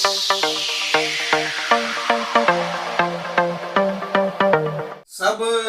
सब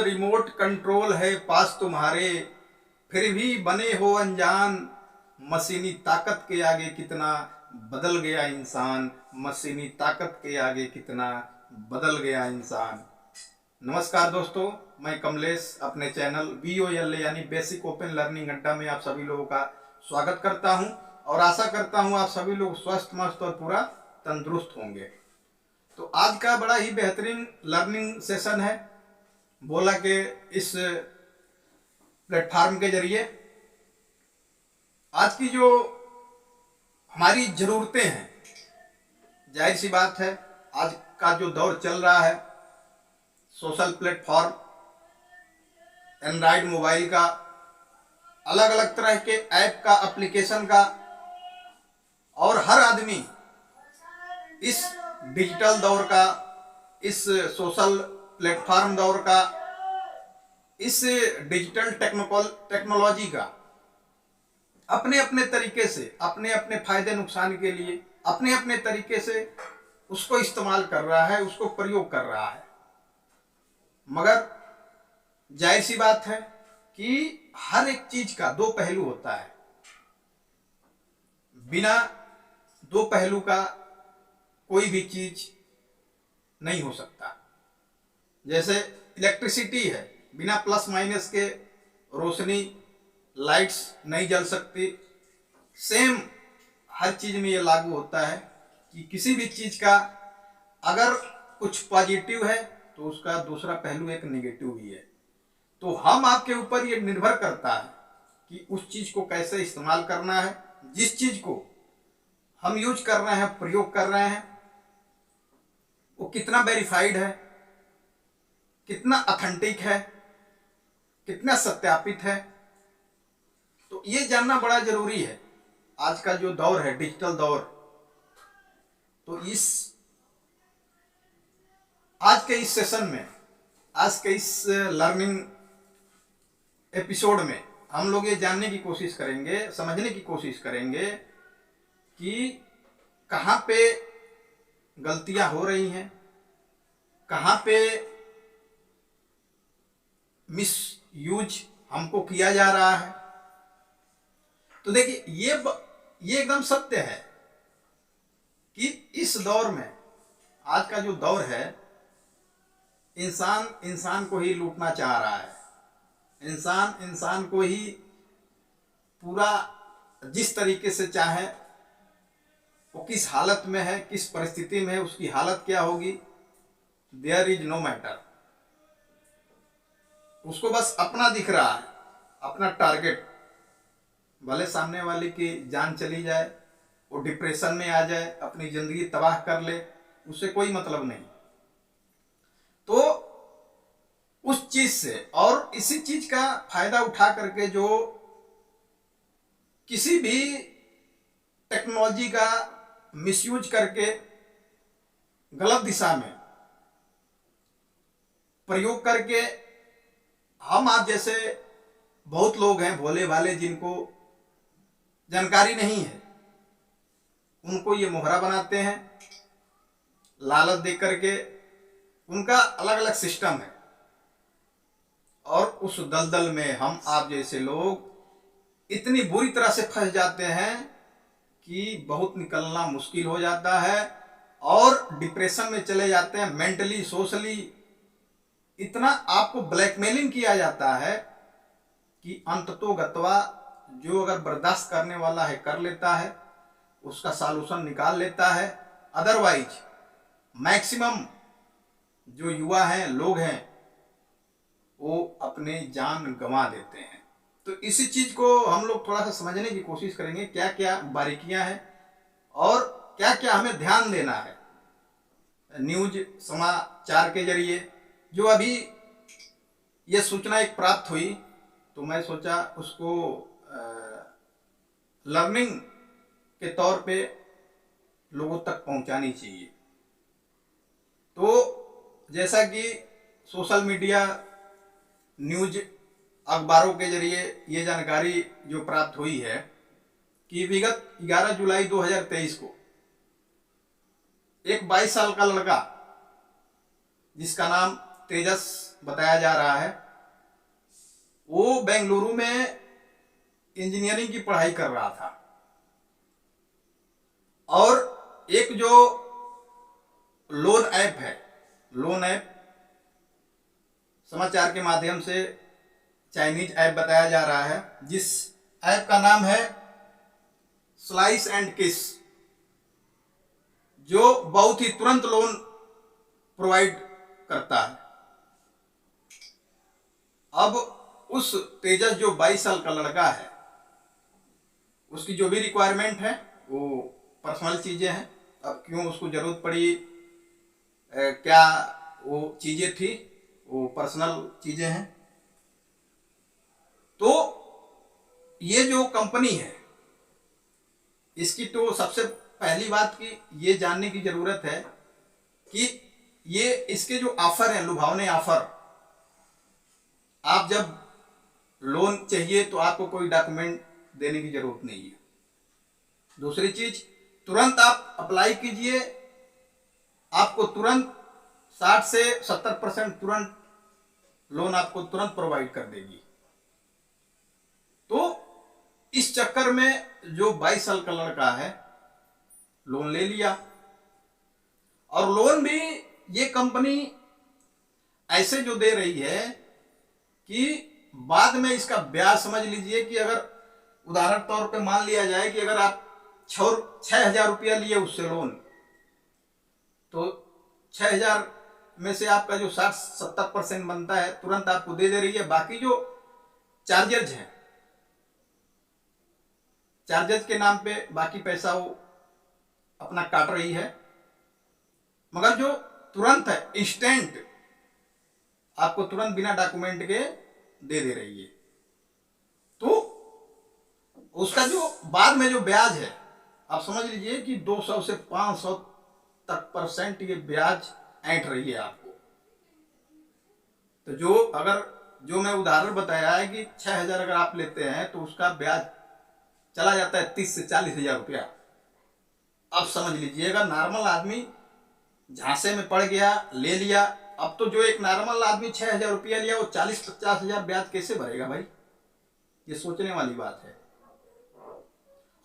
remote control है पास तुम्हारे, फिर भी बने हो अनजान। मशीनी ताकत के आगे कितना बदल गया इंसान, मशीनी ताकत के आगे कितना बदल गया इंसान। नमस्कार दोस्तों, मैं कमलेश अपने चैनल BOL यानी बेसिक ओपन लर्निंग अड्डा में आप सभी लोगों का स्वागत करता हूं और आशा करता हूं आप सभी लोग स्वस्थ मस्त और पूरा तंदुरुस्त होंगे। तो आज का बड़ा ही बेहतरीन लर्निंग सेशन है। बोला कि इस प्लेटफॉर्म के जरिए आज की जो हमारी ज़रूरतें हैं, जाहिर सी बात है आज का जो दौर चल रहा है, सोशल प्लेटफॉर्म, एंड्रॉयड मोबाइल का, अलग अलग तरह के ऐप का, एप्लीकेशन का, और हर आदमी इस डिजिटल दौर का, इस सोशल प्लेटफॉर्म दौर का, इस डिजिटल टेक्नोलॉजी का अपने अपने तरीके से, अपने अपने फायदे नुकसान के लिए अपने अपने तरीके से उसको इस्तेमाल कर रहा है, उसको प्रयोग कर रहा है। मगर जाहिर सी बात है कि हर एक चीज का दो पहलू होता है। बिना दो पहलू का कोई भी चीज नहीं हो सकता। जैसे इलेक्ट्रिसिटी है, बिना प्लस माइनस के रोशनी, लाइट्स नहीं जल सकती। सेम हर चीज में ये लागू होता है कि किसी भी चीज का अगर कुछ पॉजिटिव है तो उसका दूसरा पहलू एक नेगेटिव भी है। तो हम आपके ऊपर ये निर्भर करता है कि उस चीज को कैसे इस्तेमाल करना है। जिस चीज को हम यूज कर रहे हैं, प्रयोग कर रहे हैं, वो कितना वेरीफाइड है, कितना ऑथेंटिक है, कितना सत्यापित है। तो ये जानना बड़ा जरूरी है। आज का जो दौर है, डिजिटल दौर, तो आज के इस सेशन में, आज के इस लर्निंग एपिसोड में हम लोग ये जानने की कोशिश करेंगे, समझने की कोशिश करेंगे कि कहाँ पे गलतियां हो रही हैं, कहाँ पे मिस यूज हमको किया जा रहा है। तो देखिए, ये एकदम सत्य है कि इस दौर में, आज का जो दौर है, इंसान को ही लूटना चाह रहा है। इंसान को ही पूरा जिस तरीके से चाहे, वो किस हालत में है, किस परिस्थिति में है, उसकी हालत क्या होगी, देयर इज नो मैटर। उसको बस अपना दिख रहा है, अपना टारगेट। भले सामने वाले की जान चली जाए, वो डिप्रेशन में आ जाए, अपनी जिंदगी तबाह कर ले, उससे कोई मतलब नहीं। तो उस चीज से और इसी चीज का फायदा उठा करके जो किसी भी टेक्नोलॉजी का मिसयूज करके गलत दिशा में प्रयोग करके, हम आप जैसे बहुत लोग हैं भोले भाले, जिनको जानकारी नहीं है, उनको ये मोहरा बनाते हैं लालच दे करके। उनका अलग अलग सिस्टम है और उस दलदल में हम आप जैसे लोग इतनी बुरी तरह से फंस जाते हैं कि बहुत निकलना मुश्किल हो जाता है और डिप्रेशन में चले जाते हैं। मेंटली, सोशली इतना आपको ब्लैकमेलिंग किया जाता है कि अंततोगत्वा जो अगर बर्दाश्त करने वाला है कर लेता है, उसका सॉल्यूशन निकाल लेता है। अदरवाइज मैक्सिमम जो युवा हैं, लोग हैं, वो अपने जान गंवा देते हैं। तो इसी चीज को हम लोग थोड़ा सा समझने की कोशिश करेंगे, क्या क्या बारीकियां हैं और क्या क्या हमें ध्यान देना है। न्यूज समाचार के जरिए जो अभी ये सूचना एक प्राप्त हुई, तो मैं सोचा उसको लर्निंग के तौर पे लोगों तक पहुंचानी चाहिए। तो जैसा कि सोशल मीडिया, न्यूज, अखबारों के जरिए ये जानकारी जो प्राप्त हुई है कि विगत 11 जुलाई 2023 को एक 22 साल का लड़का जिसका नाम तेजस बताया जा रहा है, वो बेंगलुरु में इंजीनियरिंग की पढ़ाई कर रहा था और एक जो लोन ऐप है, लोन ऐप समाचार के माध्यम से चाइनीज ऐप बताया जा रहा है, जिस ऐप का नाम है स्लाइस एंड किस, जो बहुत ही तुरंत लोन प्रोवाइड करता है। अब उस तेजस जो 22 साल का लड़का है, उसकी जो भी रिक्वायरमेंट है वो पर्सनल चीजें हैं। अब क्यों उसको जरूरत पड़ी, क्या वो चीजें थी, वो पर्सनल चीजें हैं। तो ये जो कंपनी है, इसकी तो सबसे पहली बात की ये जानने की जरूरत है कि ये इसके जो ऑफर हैं, लुभावने ऑफर, आप जब लोन चाहिए तो आपको कोई डॉक्यूमेंट देने की जरूरत नहीं है। दूसरी चीज, तुरंत आप अप्लाई कीजिए, आपको तुरंत 60 से 70% तुरंत लोन आपको तुरंत प्रोवाइड कर देगी। तो इस चक्कर में जो 22 साल का लड़का है, लोन ले लिया, और लोन भी ये कंपनी ऐसे जो दे रही है कि बाद में इसका ब्याज समझ लीजिए कि अगर उदाहरण तौर पे मान लिया जाए कि अगर आप 6,000 रुपया लिए उससे लोन, तो 6,000 में से आपका जो 60-70% बनता है तुरंत आपको दे रही है। बाकी जो चार्जेज है, चार्जेज के नाम पे बाकी पैसा वो अपना काट रही है, मगर जो तुरंत है, इंस्टेंट आपको तुरंत बिना डॉक्यूमेंट के दे रही है। तो उसका जो बाद में जो ब्याज है, आप समझ लीजिए कि 200 से 500 तक % ये ब्याज ऐंठ रही है आपको। तो जो मैं उदाहरण बताया है कि 6,000 अगर आप लेते हैं तो उसका ब्याज चला जाता है 30 से 40,000 रुपया। अब समझ लीजिएगा, नॉर्मल आदमी झांसे में पड़ गया, ले लिया। अब तो जो एक नॉर्मल आदमी 6,000 रुपया लिया, वो 40-50,000 ब्याज कैसे भरेगा भाई? ये सोचने वाली बात है।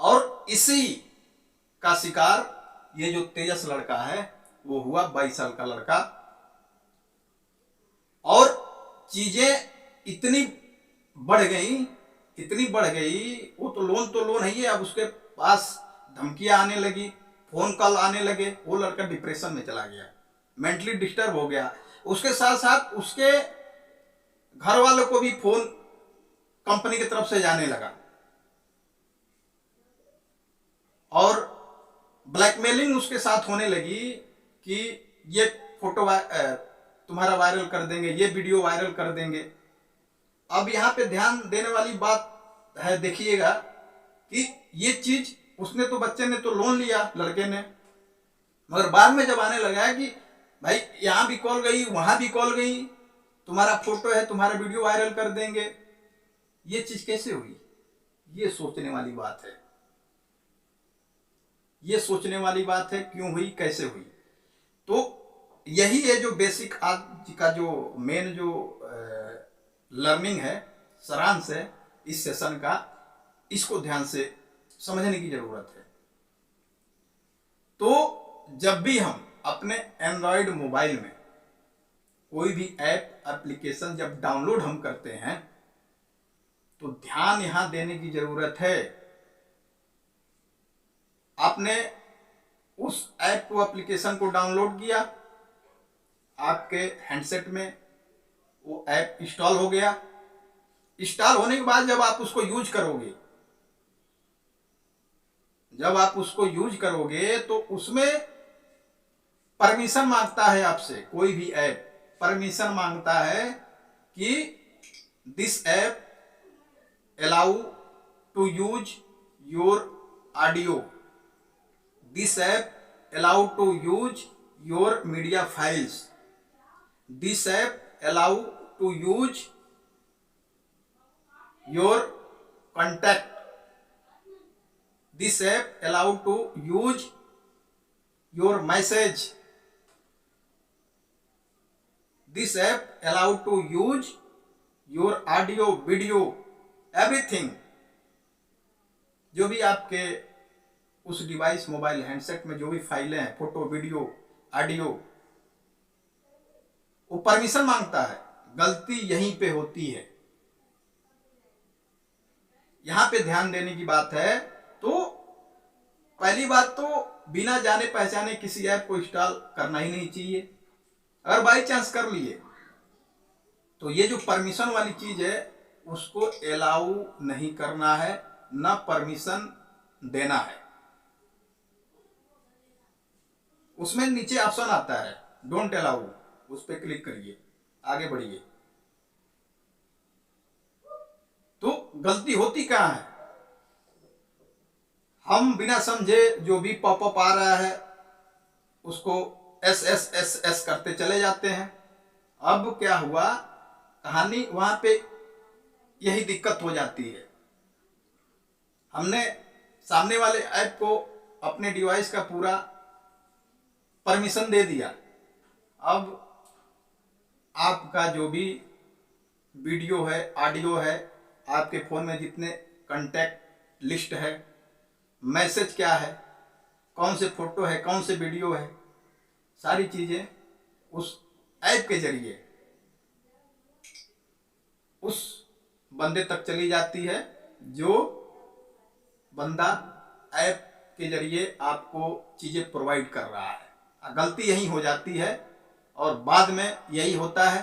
और इसी का शिकार ये जो तेजस लड़का है वो हुआ, 22 साल का लड़का। और चीजें इतनी बढ़ गई, वो तो लोन है ही। अब उसके पास धमकियां आने लगी, फोन कॉल आने लगे, वो लड़का डिप्रेशन में चला गया, मेंटली डिस्टर्ब हो गया। उसके साथ साथ उसके घर वालों को भी फोन कंपनी की तरफ से जाने लगा और ब्लैकमेलिंग उसके साथ होने लगी कि ये फोटो तुम्हारा वायरल कर देंगे, ये वीडियो वायरल कर देंगे। अब यहां पे ध्यान देने वाली बात है, देखिएगा कि ये चीज उसने तो, बच्चे ने तो लोन लिया, लड़के ने, मगर बाद में जब आने लगा कि भाई यहां भी कॉल गई, वहां भी कॉल गई, तुम्हारा फोटो है, तुम्हारा वीडियो वायरल कर देंगे, ये चीज कैसे हुई? ये सोचने वाली बात है, ये सोचने वाली बात है, क्यों हुई, कैसे हुई। तो यही है जो बेसिक आज का जो मेन जो लर्निंग है, सारांश है इस सेशन का, इसको ध्यान से समझने की जरूरत है। तो जब भी हम अपने एंड्रॉयड मोबाइल में कोई भी ऐप एप्लीकेशन जब डाउनलोड हम करते हैं, तो ध्यान यहां देने की जरूरत है। आपने उस ऐप को, एप्लीकेशन को डाउनलोड किया, आपके हैंडसेट में वो ऐप इंस्टॉल हो गया। इंस्टॉल होने के बाद जब आप उसको यूज करोगे, तो उसमें परमिशन मांगता है आपसे। कोई भी ऐप परमिशन मांगता है कि this app allow to use your audio, this app allow to use your media files, this app allow to use your contact, this app allow to use your message. This app allow to use your audio, video, everything. जो भी आपके उस device mobile handset में जो भी फाइलें हैं, photo, video, audio, वो परमिशन मांगता है। गलती यहीं पे होती है। यहां पे ध्यान देने की बात है। तो पहली बात तो बिना जाने पहचाने किसी ऐप को इंस्टॉल करना ही नहीं चाहिए। अगर बाई चांस कर लिए तो ये जो परमिशन वाली चीज है उसको अलाउ नहीं करना है, ना परमिशन देना है। उसमें नीचे ऑप्शन आता है डोंट अलाउ, उस पर क्लिक करिए, आगे बढ़िए। तो गलती होती कहां है? हम बिना समझे जो भी पॉपअप आ रहा है उसको एस एस एस एस करते चले जाते हैं। अब क्या हुआ, कहानी वहां पे यही दिक्कत हो जाती है। हमने सामने वाले ऐप को अपने डिवाइस का पूरा परमिशन दे दिया। अब आपका जो भी वीडियो है, ऑडियो है, आपके फोन में जितने कांटेक्ट लिस्ट है, मैसेज क्या है, कौन से फोटो है, कौन से वीडियो है, सारी चीजें उस ऐप के जरिए उस बंदे तक चली जाती है जो बंदा ऐप के जरिए आपको चीजें प्रोवाइड कर रहा है। गलती यही हो जाती है और बाद में यही होता है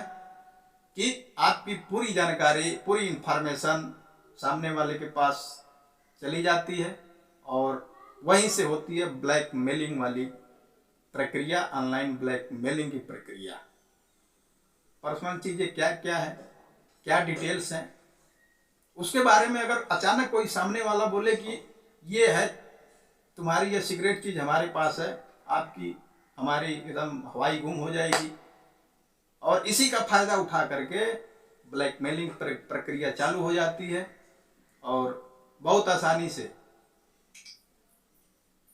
कि आपकी पूरी जानकारी, पूरी इंफॉर्मेशन सामने वाले के पास चली जाती है और वहीं से होती है ब्लैकमेलिंग वाली प्रक्रिया, ऑनलाइन ब्लैकमेलिंग की प्रक्रिया। पर्सनल चीजें क्या क्या है, क्या डिटेल्स हैं, उसके बारे में अगर अचानक कोई सामने वाला बोले कि ये है तुम्हारी ये सीक्रेट चीज हमारे पास है, आपकी हमारी एकदम हवाई गुम हो जाएगी, और इसी का फायदा उठा करके ब्लैकमेलिंग प्रक्रिया चालू हो जाती है। और बहुत आसानी से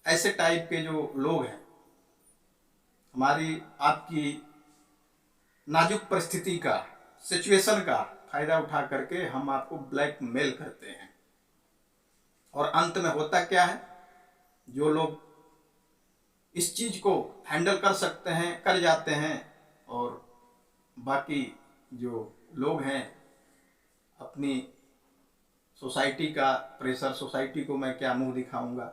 ऐसे टाइप के जो लोग हैं हमारी आपकी नाजुक परिस्थिति का, सिचुएशन का फायदा उठा करके हम आपको ब्लैकमेल करते हैं। और अंत में होता क्या है, जो लोग इस चीज को हैंडल कर सकते हैं कर जाते हैं, और बाकी जो लोग हैं अपनी सोसाइटी का प्रेशर, सोसाइटी को मैं क्या मुंह दिखाऊंगा,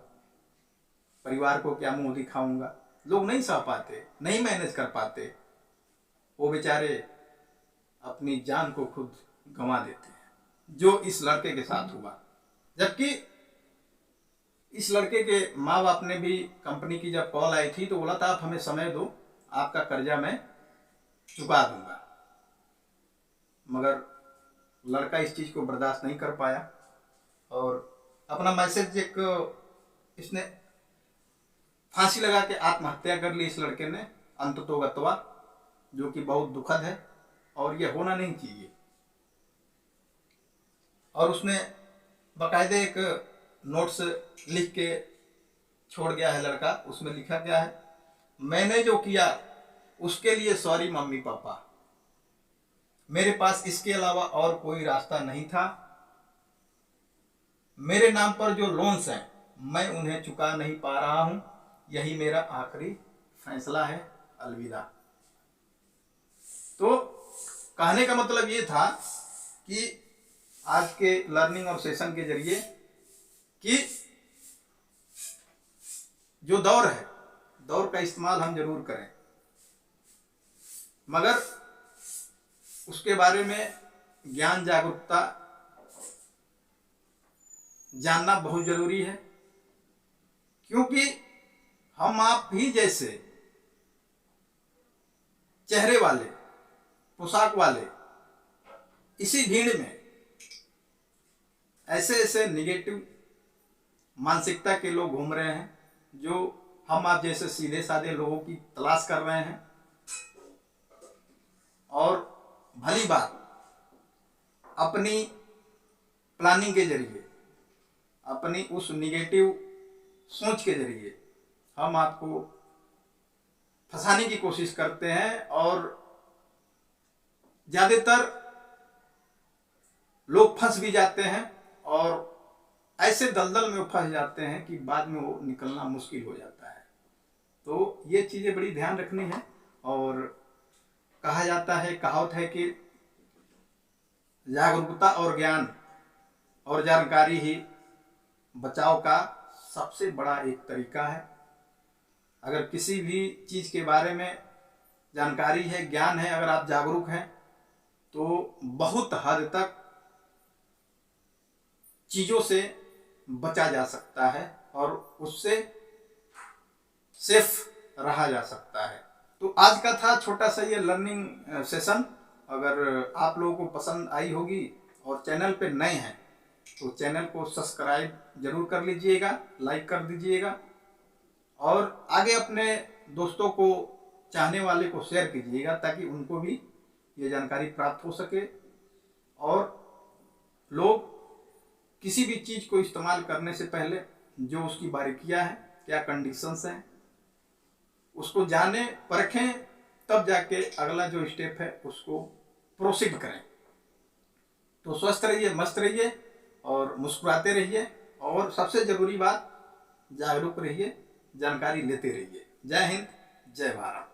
परिवार को क्या मुंह दिखाऊंगा, लोग नहीं सह पाते, नहीं मैनेज कर पाते, वो बेचारे अपनी जान को खुद गंवा देते हैं, जो इस लड़के के साथ हुआ। जबकि इस लड़के के माँ बाप ने भी, कंपनी की जब कॉल आई थी तो बोला था आप हमें समय दो, आपका कर्जा मैं चुका दूंगा, मगर लड़का इस चीज को बर्दाश्त नहीं कर पाया और अपना मैसेज एक इसने फांसी लगा के आत्महत्या कर ली इस लड़के ने अंततोगत्वा, जो कि बहुत दुखद है और ये होना नहीं चाहिए। और उसने बाकायदे एक नोट्स लिख के छोड़ गया है लड़का। उसमें लिखा क्या है, मैंने जो किया उसके लिए सॉरी मम्मी पापा, मेरे पास इसके अलावा और कोई रास्ता नहीं था, मेरे नाम पर जो लोन्स हैं मैं उन्हें चुका नहीं पा रहा हूं, यही मेरा आखिरी फैसला है, अलविदा। तो कहने का मतलब ये था कि आज के लर्निंग और सेशन के जरिए कि जो दौर है, दौर का इस्तेमाल हम जरूर करें, मगर उसके बारे में ज्ञान जागरूकता जानना बहुत जरूरी है, क्योंकि हम आप ही जैसे चेहरे वाले, पोशाक वाले इसी भीड़ में ऐसे ऐसे निगेटिव मानसिकता के लोग घूम रहे हैं, जो हम आप जैसे सीधे साधे लोगों की तलाश कर रहे हैं। और भली बात अपनी प्लानिंग के जरिए, अपनी उस निगेटिव सोच के जरिए हम आपको फंसाने की कोशिश करते हैं और ज़्यादातर लोग फंस भी जाते हैं और ऐसे दलदल में फंस जाते हैं कि बाद में वो निकलना मुश्किल हो जाता है। तो ये चीज़ें बड़ी ध्यान रखनी है। और कहा जाता है, कहावत है कि जागरूकता और ज्ञान और जानकारी ही बचाव का सबसे बड़ा एक तरीका है। अगर किसी भी चीज़ के बारे में जानकारी है, ज्ञान है, अगर आप जागरूक हैं तो बहुत हद तक चीज़ों से बचा जा सकता है और उससे सेफ रहा जा सकता है। तो आज का था छोटा सा ये लर्निंग सेशन। अगर आप लोगों को पसंद आई होगी और चैनल पे नए हैं तो चैनल को सब्सक्राइब जरूर कर लीजिएगा, लाइक कर दीजिएगा और आगे अपने दोस्तों को, चाहने वाले को शेयर कीजिएगा ताकि उनको भी ये जानकारी प्राप्त हो सके और लोग किसी भी चीज़ को इस्तेमाल करने से पहले जो उसकी बारीकियां हैं, क्या कंडीशंस हैं, उसको जाने परखें, तब जाके अगला जो स्टेप है उसको प्रोसीड करें। तो स्वस्थ रहिए, मस्त रहिए और मुस्कुराते रहिए और सबसे ज़रूरी बात, जागरूक रहिए, जानकारी लेते रहिए। जय हिंद, जय भारत।